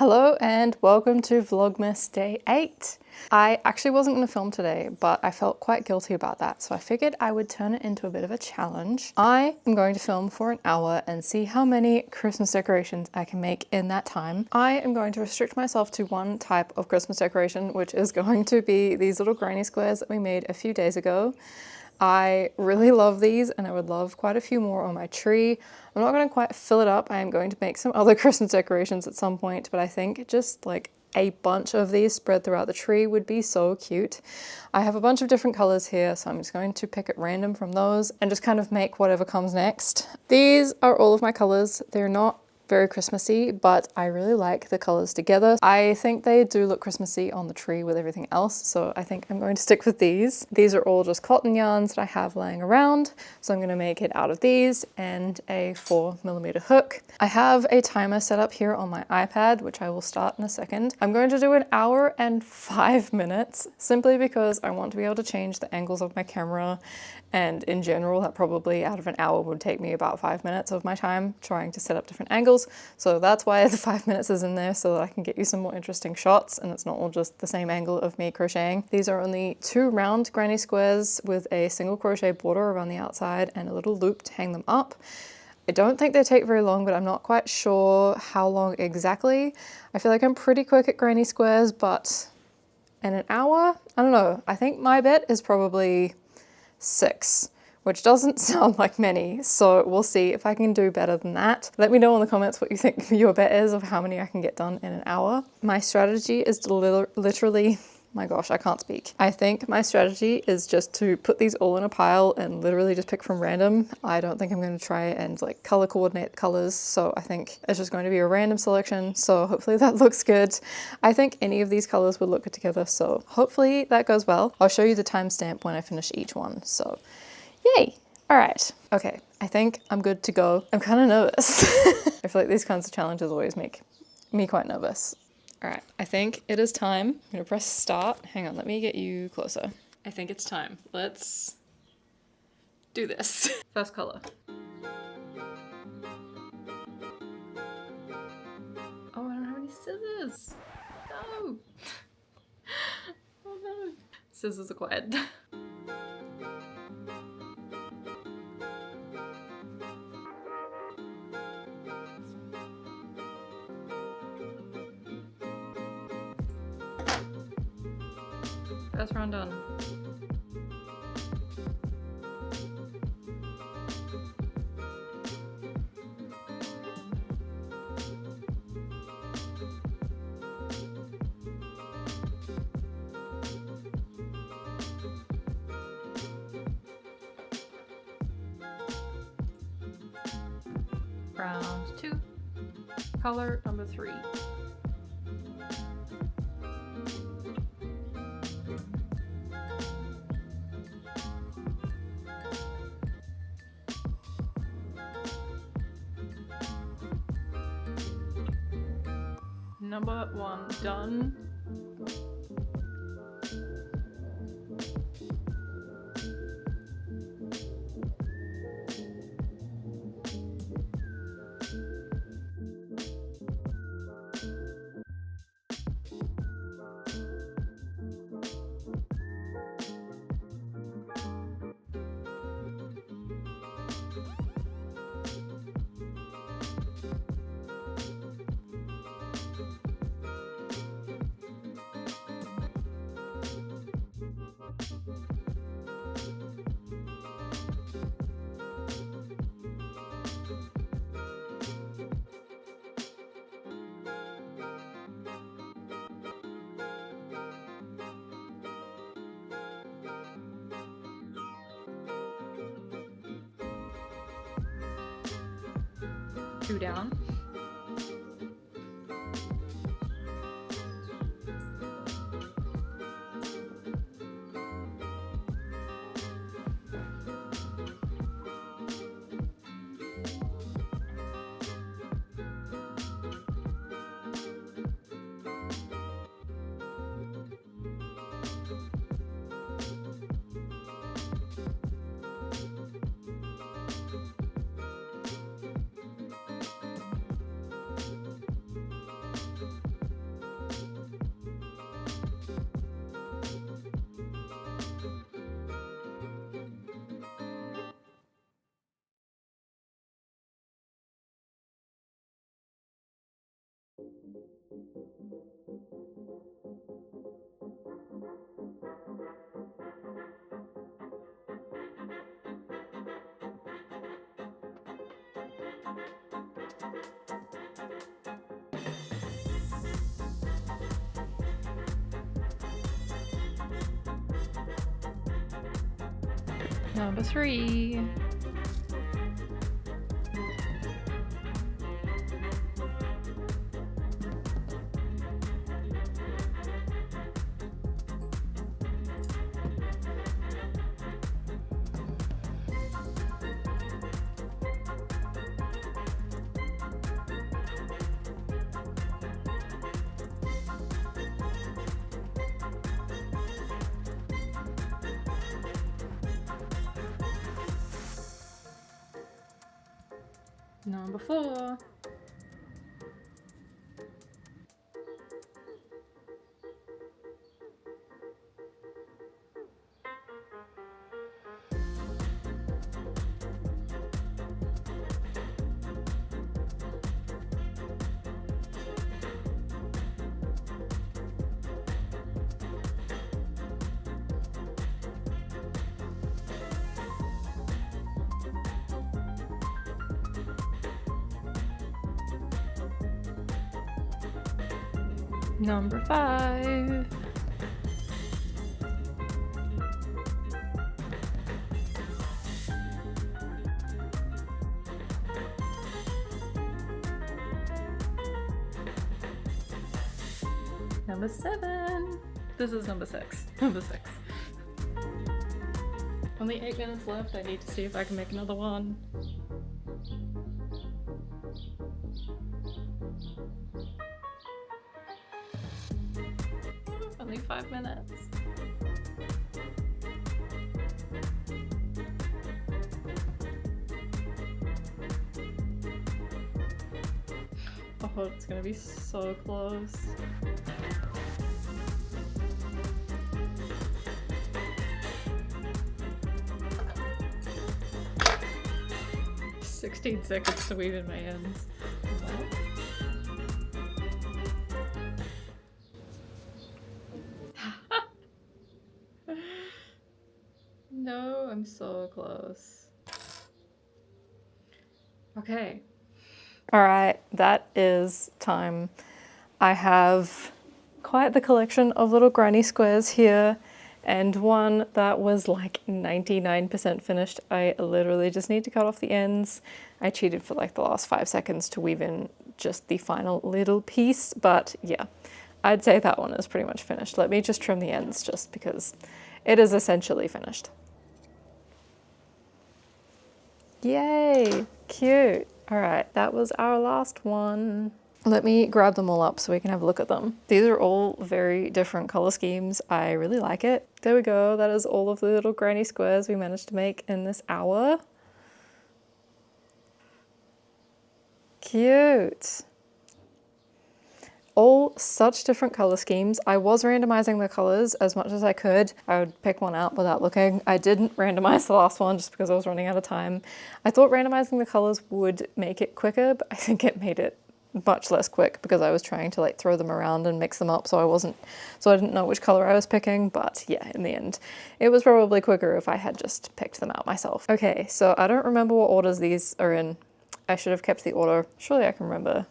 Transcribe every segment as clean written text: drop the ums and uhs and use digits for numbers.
Hello and welcome to Vlogmas Day 8. I actually wasn't going to film today, but I felt quite guilty about that, so I figured I would turn it into a bit of a challenge. I am going to film for an hour and see how many Christmas decorations I can make in that time. I am going to restrict myself to one type of Christmas decoration, which is going to be these little granny squares that we made a few days ago. I really love these and I would love quite a few more on my tree. I'm not going to quite fill it up. I am going to make some other Christmas decorations at some point, but I think just like a bunch of these spread throughout the tree would be so cute. I have a bunch of different colors here, so I'm just going to pick at random from those and just kind of make whatever comes next. These are all of my colors. They're not very Christmassy, but I really like the colors together. I think they do look Christmassy on the tree with everything else, so I think I'm going to stick with these. These are all just cotton yarns that I have laying around, so I'm going to make it out of these and a 4mm hook. I have a timer set up here on my iPad, which I will start in a second. I'm going to do an hour and 5 minutes, simply because I want to be able to change the angles of my camera, and in general that probably out of an hour would take me about 5 minutes of my time trying to set up different angles. So that's why the 5 minutes is in there, so that I can get you some more interesting shots and it's not all just the same angle of me crocheting. These are only 2 round granny squares with a single crochet border around the outside and a little loop to hang them up. I don't think they take very long, but I'm not quite sure how long exactly. I feel like I'm pretty quick at granny squares, but in an hour? I don't know. I think my bet is probably 6, which doesn't sound like many, so we'll see if I can do better than that. Let me know in the comments what you think your bet is of how many I can get done in an hour. My strategy is to literally, my gosh, I can't speak. I think my strategy is just to put these all in a pile and literally just pick from random. I don't think I'm going to try and like color coordinate the colors, so I think it's just going to be a random selection, so hopefully that looks good. I think any of these colors would look good together, so hopefully that goes well. I'll show you the timestamp when I finish each one, so yay! All right, okay, I think I'm good to go. I'm kind of nervous. I feel like these kinds of challenges always make me quite nervous. All right, I think it is time. I'm gonna press start. Hang on, let me get you closer. I think it's time. Let's do this. First color. Oh, I don't have any scissors. No. Oh no. Scissors acquired. First round done. Round 2, color number 3. Number 1 done. Two down. Number 3. Number 4. Number 5. Number 7. This is number 6. Number 6. Only 8 minutes left. I need to see if I can make another one. Only 5 minutes. Oh, it's gonna be so close. "16 seconds to weave in my ends." No, I'm so close. Okay. Alright, that is time. I have quite the collection of little granny squares here, and one that was like 99% finished. I literally just need to cut off the ends. I cheated for like the last 5 seconds to weave in just the final little piece, but yeah, I'd say that one is pretty much finished. Let me just trim the ends just because it is essentially finished. Yay, cute. All right, that was our last one. Let me grab them all up so we can have a look at them. These are all very different color schemes. I really like it. There we go. That is all of the little granny squares we managed to make in this hour. Cute. All such different color schemes. I was randomizing the colors as much as I could. I would pick one out without looking. I didn't randomize the last one just because I was running out of time. I thought randomizing the colors would make it quicker, but I think it made it much less quick because I was trying to like throw them around and mix them up, so I didn't know which color I was picking. But yeah, in the end, it was probably quicker if I had just picked them out myself. Okay, so I don't remember what orders these are in. I should have kept the order. Surely I can remember.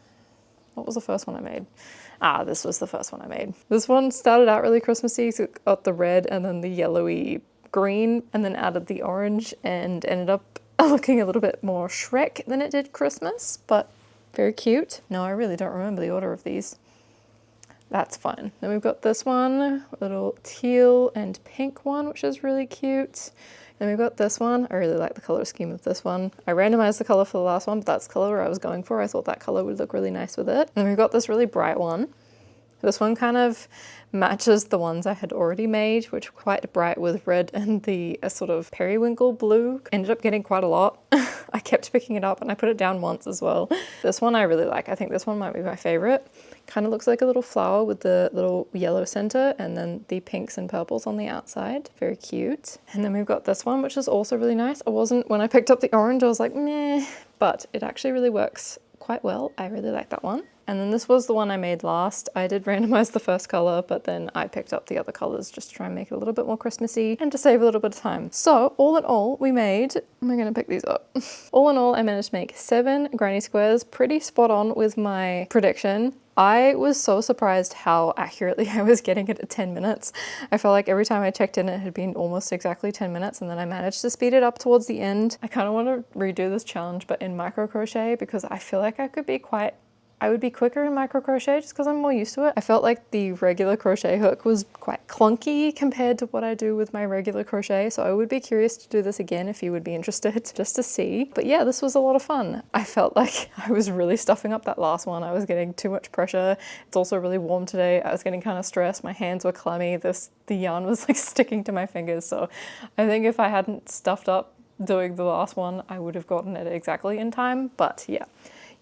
What was the first one I made? Ah, this was the first one I made. This one started out really Christmassy, so it got the red and then the yellowy green, and then added the orange, and ended up looking a little bit more Shrek than it did Christmas, but very cute. No, I really don't remember the order of these. That's fine. Then we've got this one, a little teal and pink one, which is really cute. Then we've got this one. I really like the color scheme of this one. I randomized the color for the last one, but that's the color I was going for. I thought that color would look really nice with it. And then we've got this really bright one. This one kind of matches the ones I had already made, which were quite bright with red and the sort of periwinkle blue. Ended up getting quite a lot. I kept picking it up and I put it down once as well. This one I really like. I think this one might be my favorite. Kind of looks like a little flower with the little yellow center and then the pinks and purples on the outside. Very cute. And then we've got this one, which is also really nice. When I picked up the orange, I was like, meh, but it actually really works quite well. I really like that one. And then this was the one I made last. I did randomize the first color, but then I picked up the other colors just to try and make it a little bit more Christmassy and to save a little bit of time. So all in all, we made, am I gonna pick these up? All in all, I managed to make 7 granny squares, pretty spot on with my prediction. I was so surprised how accurately I was getting it at 10 minutes. I felt like every time I checked in, it had been almost exactly 10 minutes, and then I managed to speed it up towards the end. I kind of want to redo this challenge, but in micro crochet, because I feel like I would be quicker in micro crochet just because I'm more used to it. I felt like the regular crochet hook was quite clunky compared to what I do with my regular crochet, so I would be curious to do this again if you would be interested, just to see. But yeah, this was a lot of fun. I felt like I was really stuffing up that last one. I was getting too much pressure. It's also really warm today. I was getting kind of stressed. My hands were clammy. The yarn was like sticking to my fingers. So I think if I hadn't stuffed up doing the last one, I would have gotten it exactly in time. But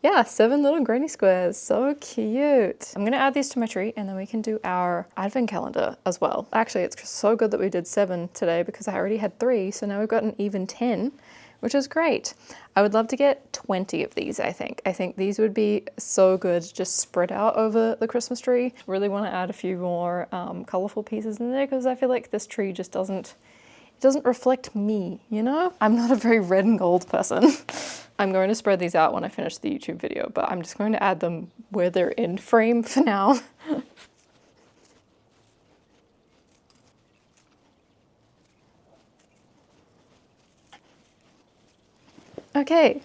yeah, 7 little granny squares, so cute. I'm gonna add these to my tree and then we can do our advent calendar as well. Actually, it's so good that we did 7 today because I already had 3, so now we've got an even 10, which is great. I would love to get 20 of these, I think. I think these would be so good just spread out over the Christmas tree. Really wanna add a few more colorful pieces in there because I feel like this tree just doesn't reflect me, you know? I'm not a very red and gold person. I'm going to spread these out when I finish the YouTube video, but I'm just going to add them where they're in frame for now. Okay,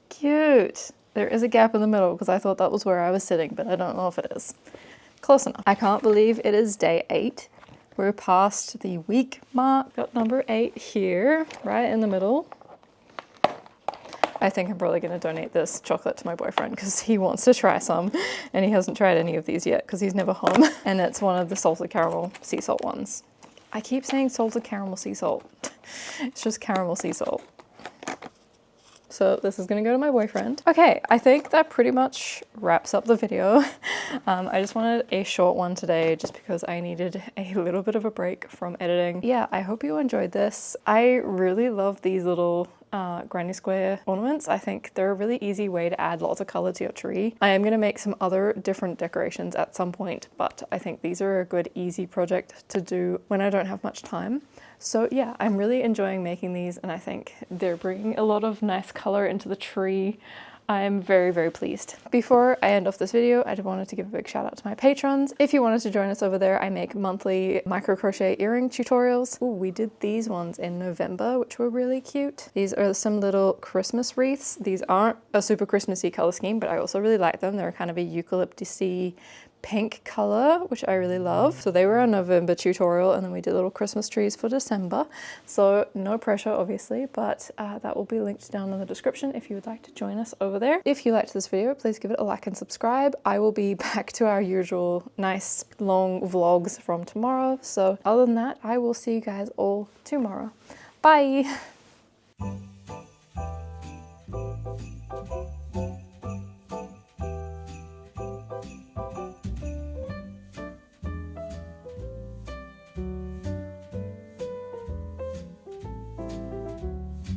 cute. There is a gap in the middle because I thought that was where I was sitting, but I don't know if it is. Close enough. I can't believe it is day 8. We're past the week mark. Got number 8 here, right in the middle. I think I'm probably going to donate this chocolate to my boyfriend because he wants to try some and he hasn't tried any of these yet because he's never home. And it's one of the salted caramel sea salt ones. I keep saying salted caramel sea salt. It's just caramel sea salt. So this is gonna go to my boyfriend. Okay, I think that pretty much wraps up the video. I just wanted a short one today just because I needed a little bit of a break from editing. Yeah, I hope you enjoyed this. I really love these little granny square ornaments. I think they're a really easy way to add lots of color to your tree. I am gonna make some other different decorations at some point, but I think these are a good easy project to do when I don't have much time. So yeah, I'm really enjoying making these and I think they're bringing a lot of nice color into the tree. I'm very, very pleased. Before I end off this video, I just wanted to give a big shout out to my patrons. If you wanted to join us over there, I make monthly micro crochet earring tutorials. Ooh, we did these ones in November, which were really cute. These are some little Christmas wreaths. These aren't a super Christmassy color scheme, but I also really like them. They're kind of a eucalyptus-y pink color, which I really love. So they were a November tutorial and then we did little Christmas trees for December. So no pressure obviously, but that will be linked down in the description if you would like to join us over there. If you liked this video, please give it a like and subscribe. I will be back to our usual nice long vlogs from tomorrow. So other than that, I will see you guys all tomorrow. Bye!